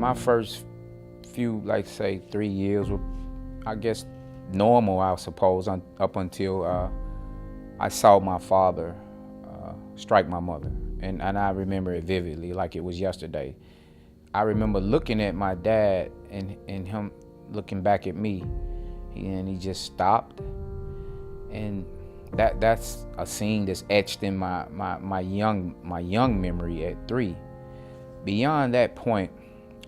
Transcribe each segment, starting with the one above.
My first few, like say 3 years were, I guess, normal, I suppose, up until I saw my father strike my mother. And I remember it vividly, like it was yesterday. I remember looking at my dad and him looking back at me, and he just stopped. And that's a scene that's etched in my young memory at 3. Beyond that point,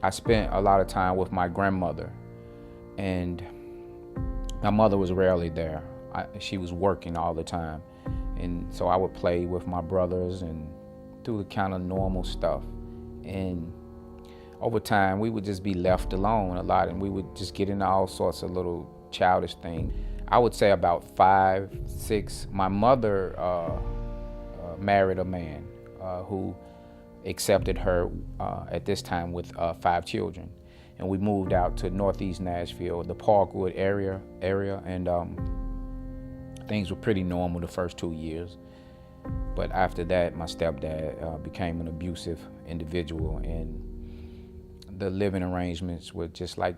I spent a lot of time with my grandmother, and my mother was rarely there. She was working all the time, and so I would play with my brothers and do the kind of normal stuff. And over time, we would just be left alone a lot, and we would just get into all sorts of little childish things. I would say about 5, 6, my mother married a man who accepted her at this time with 5 children. And we moved out to Northeast Nashville, the Parkwood area, and things were pretty normal the first 2 years. But after that, my stepdad became an abusive individual, and the living arrangements were just like,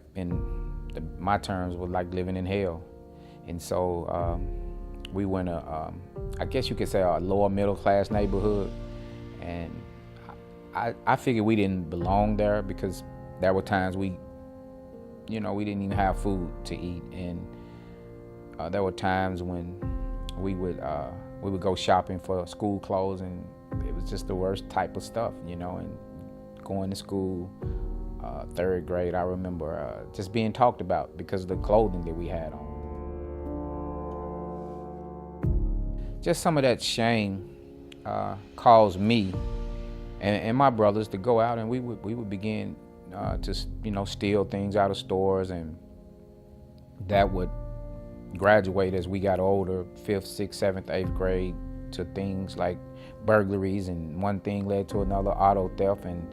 my terms were like living in hell. And so we went I guess you could say a lower middle class neighborhood. And I figured we didn't belong there, because there were times we didn't even have food to eat. And there were times when we would go shopping for school clothes, and it was just the worst type of stuff, and going to school, 3rd grade, I remember just being talked about because of the clothing that we had on. Just some of that shame caused me and my brothers to go out, and we would begin to steal things out of stores, and that would graduate as we got older, 5th, 6th, 7th, 8th grade, to things like burglaries, and one thing led to another, auto theft. And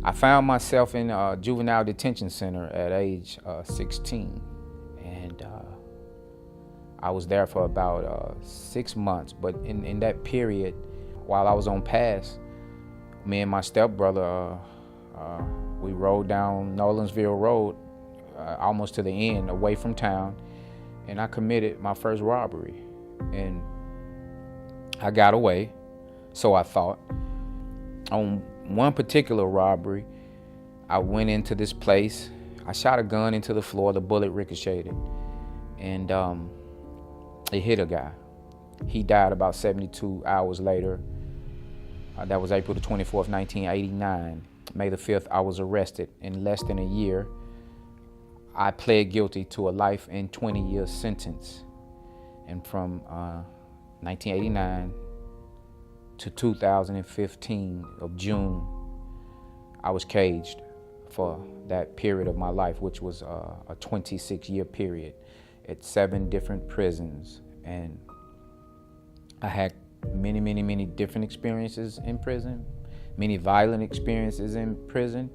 I found myself in a juvenile detention center at age 16, and I was there for about 6 months. But in that period, while I was on pass, me and my stepbrother, we rode down Nolensville Road, almost to the end, away from town, and I committed my first robbery. And I got away, so I thought. On one particular robbery, I went into this place, I shot a gun into the floor, the bullet ricocheted, and it hit a guy. He died about 72 hours later. That was April the 24th, 1989. May the 5th, I was arrested. In less than a year, I pled guilty to a life and 20-year sentence. And from 1989 to 2015 of June, I was caged for that period of my life, which was a 26-year period at 7 different prisons. And I had many different experiences in prison, many violent experiences in prison,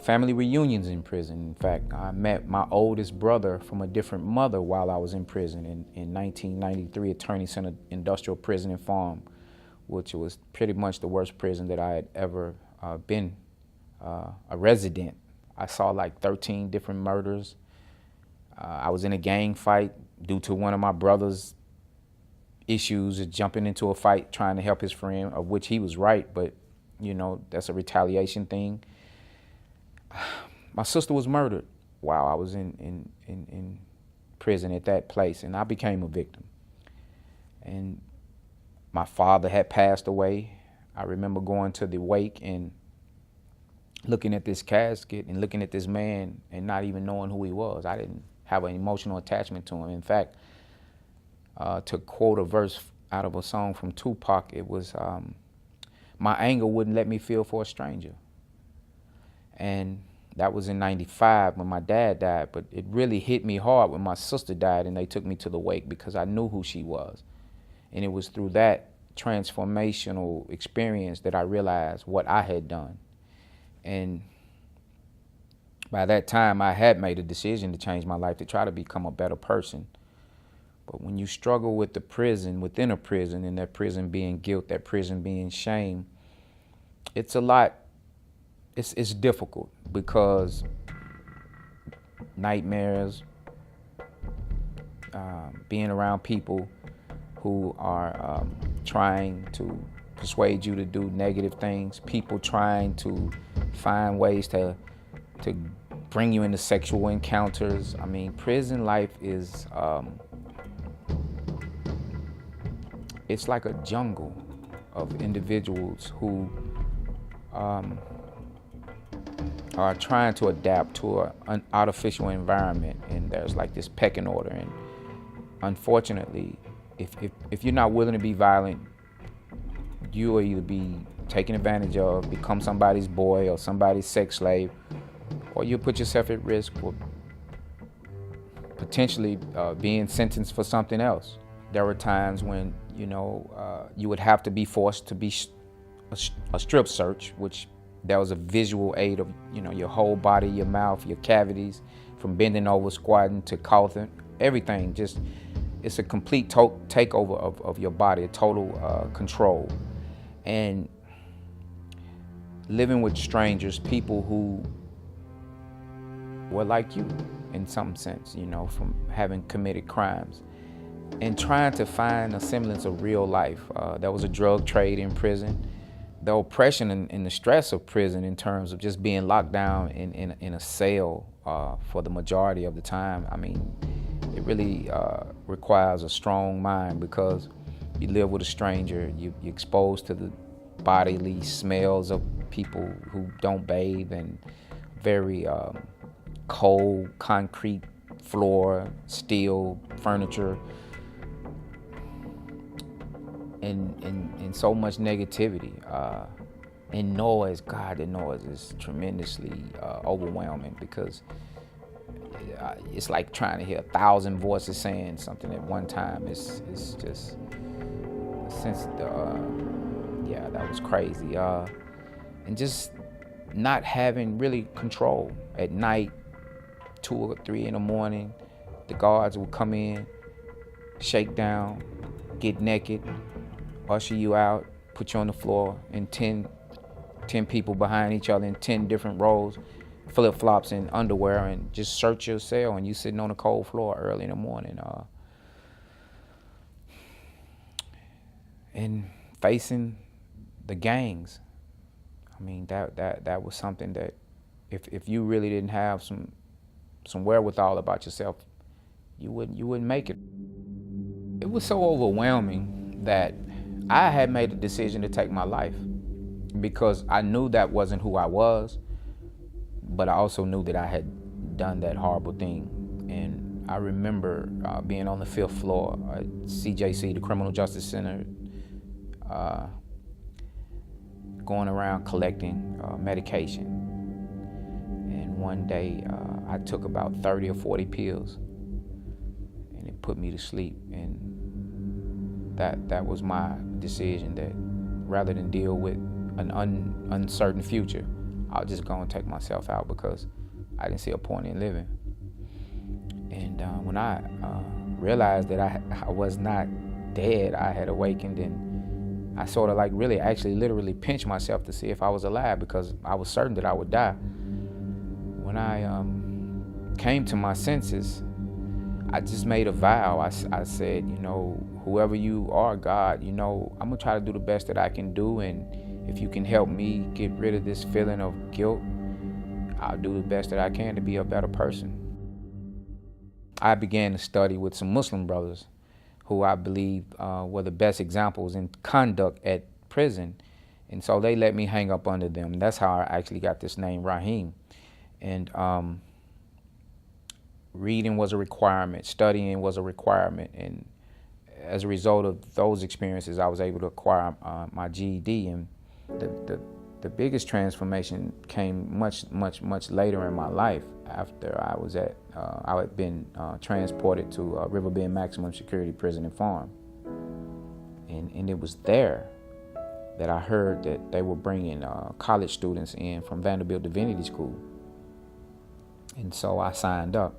family reunions in prison. In fact, I met my oldest brother from a different mother while I was in prison in 1993, Attorney Center Industrial Prison and Farm, which was pretty much the worst prison that I had ever been a resident. I saw like 13 different murders. I was in a gang fight due to one of my brother's issues of jumping into a fight trying to help his friend, of which he was right, but that's a retaliation thing. My sister was murdered while I was in prison at that place, and I became a victim. And my father had passed away. I remember going to the wake and looking at this casket and looking at this man and not even knowing who he was. I didn't have an emotional attachment to him. In fact, to quote a verse out of a song from Tupac, it was, my anger wouldn't let me feel for a stranger. And that was in 95 when my dad died, but it really hit me hard when my sister died and they took me to the wake, because I knew who she was. And it was through that transformational experience that I realized what I had done. And by that time, I had made a decision to change my life, to try to become a better person. But when you struggle with the prison, within a prison, and that prison being guilt, that prison being shame, it's a lot it's difficult because nightmares, being around people who are trying to persuade you to do negative things, people trying to find ways to bring you into sexual encounters. I mean, prison life is it's like a jungle of individuals who are trying to adapt to an artificial environment, and there's like this pecking order. And unfortunately, if you're not willing to be violent, you will either be taken advantage of, become somebody's boy or somebody's sex slave, or you'll put yourself at risk for potentially being sentenced for something else. There were times when, you would have to be forced to be a strip search, which there was a visual aid of, your whole body, your mouth, your cavities, from bending over, squatting to coughing, everything. Just, it's a complete takeover of your body, a total control. And living with strangers, people who were like you in some sense, from having committed crimes, and trying to find a semblance of real life. There was a drug trade in prison. The oppression and the stress of prison in terms of just being locked down in a cell for the majority of the time. I mean, it really requires a strong mind, because you live with a stranger, you're exposed to the bodily smells of people who don't bathe, and very cold concrete floor, steel furniture, and so much negativity and noise. God, the noise is tremendously overwhelming, because it's like trying to hear 1,000 voices saying something at one time. It's just, since that was crazy. And just not having really control. At night, 2 or 3 in the morning, the guards would come in, shake down, get naked, usher you out, put you on the floor, and 10 people behind each other in 10 different rows, flip-flops and underwear, and just search your cell, and you sitting on the cold floor early in the morning. And facing the gangs. I mean, that was something that if you really didn't have some wherewithal about yourself, you wouldn't make it. It was so overwhelming that I had made a decision to take my life, because I knew that wasn't who I was, but I also knew that I had done that horrible thing. And I remember being on the 5th floor at CJC, the Criminal Justice Center, going around collecting medication. And one day I took about 30 or 40 pills, and it put me to sleep. And that was my decision, that rather than deal with an uncertain future, I'll just go and take myself out, because I didn't see a point in living. And when I realized that I was not dead, I had awakened, and I sort of literally pinched myself to see if I was alive, because I was certain that I would die. When I came to my senses, I just made a vow. I said, whoever you are, God, I'm gonna try to do the best that I can do, and if you can help me get rid of this feeling of guilt, I'll do the best that I can to be a better person. I began to study with some Muslim brothers who I believe were the best examples in conduct at prison. And so they let me hang up under them. That's how I actually got this name, Rahim. And reading was a requirement, studying was a requirement. And as a result of those experiences, I was able to acquire my GED. And the biggest transformation came much later in my life, after I had been transported to Riverbend Maximum Security Prison and Farm. And it was there that I heard that they were bringing college students in from Vanderbilt Divinity School. And so I signed up,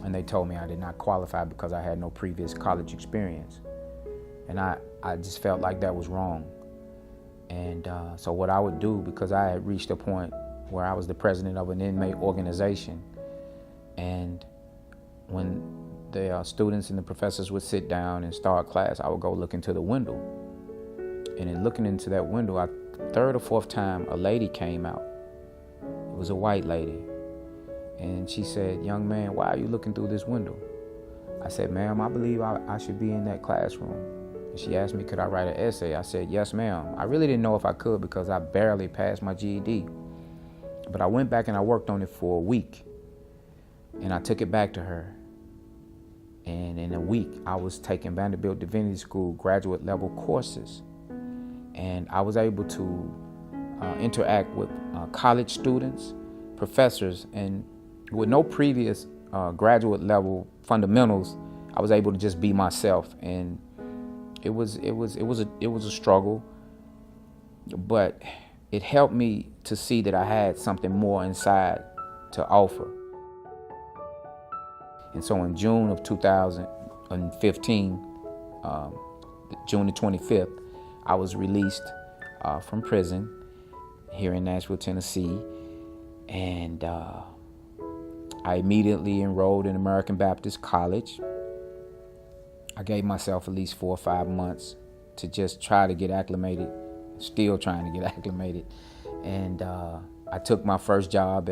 and they told me I did not qualify because I had no previous college experience. And I just felt like that was wrong. And so what I would do, because I had reached a point where I was the president of an inmate organization. And when the students and the professors would sit down and start class, I would go look into the window. And in looking into that window, third or fourth time, a lady came out. It was a white lady. And she said, "Young man, why are you looking through this window?" I said, "Ma'am, I believe I should be in that classroom." And she asked me, could I write an essay? I said, "Yes, ma'am." I really didn't know if I could because I barely passed my GED. But I went back and I worked on it for a week. And I took it back to her. And in a week, I was taking Vanderbilt Divinity School graduate level courses. And I was able to interact with college students, professors, and with no previous graduate level fundamentals, I was able to just be myself. And it was a struggle, but it helped me to see that I had something more inside to offer. And so in June of 2015, June the 25th, I was released from prison here in Nashville, Tennessee. And I immediately enrolled in American Baptist College. I gave myself at least 4 or 5 months to just try to get acclimated, still trying to get acclimated. And I took my first job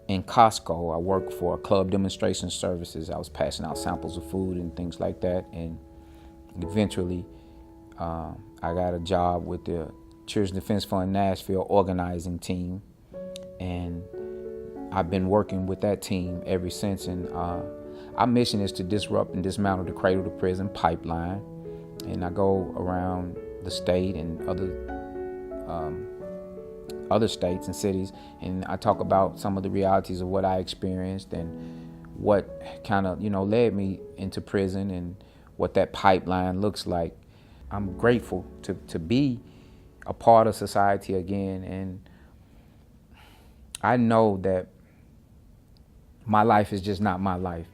in Costco. I worked for Club Demonstration Services. I was passing out samples of food and things like that. And eventually, I got a job with the Children's Defense Fund Nashville organizing team. And I've been working with that team ever since. And our mission is to disrupt and dismantle the cradle to prison pipeline. And I go around the state and other states and cities, and I talk about some of the realities of what I experienced and what kind of, led me into prison and what that pipeline looks like. I'm grateful to be a part of society again, and I know that my life is just not my life,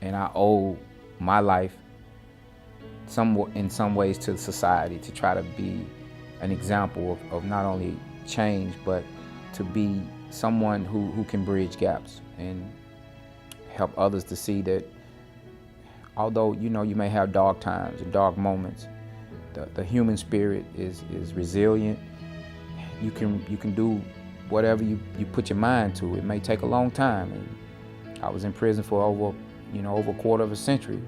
and I owe my life in some ways to society, to try to be an example of not only change, but to be someone who can bridge gaps and help others to see that although you may have dark times and dark moments, the human spirit is resilient. You can do whatever you put your mind to. It may take a long time, and I was in prison for over a quarter of a century,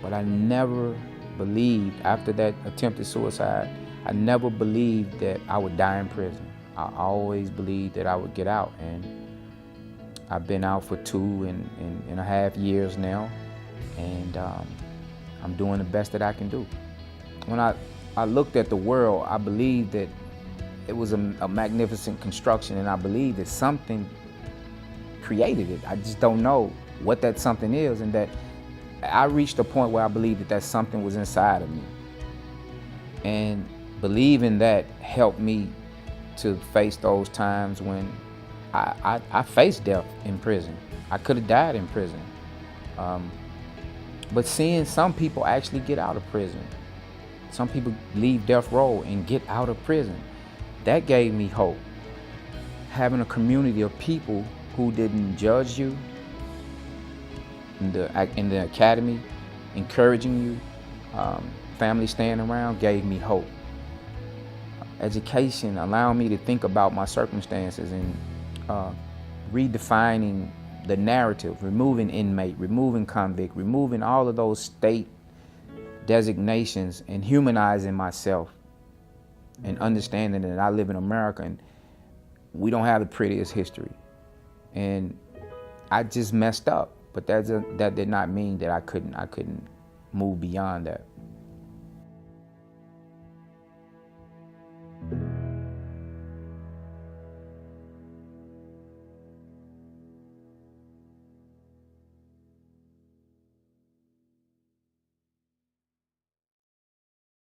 but I never believed, after that attempted suicide, I never believed that I would die in prison. I always believed that I would get out, and I've been out for 2.5 years now, and I'm doing the best that I can do. When I looked at the world, I believed that it was a magnificent construction, and I believe that something created it. I just don't know what that something is, and that I reached a point where I believed that something was inside of me. And believing that helped me to face those times when I faced death in prison. I could have died in prison. But seeing some people actually get out of prison, some people leave death row and get out of prison, that gave me hope. Having a community of people who didn't judge you in the academy, encouraging you, family staying around, gave me hope. Education allowed me to think about my circumstances and redefining the narrative, removing inmate, removing convict, removing all of those state designations, and humanizing myself and understanding that I live in America and we don't have the prettiest history. And I just messed up, but that did not mean that I couldn't move beyond that.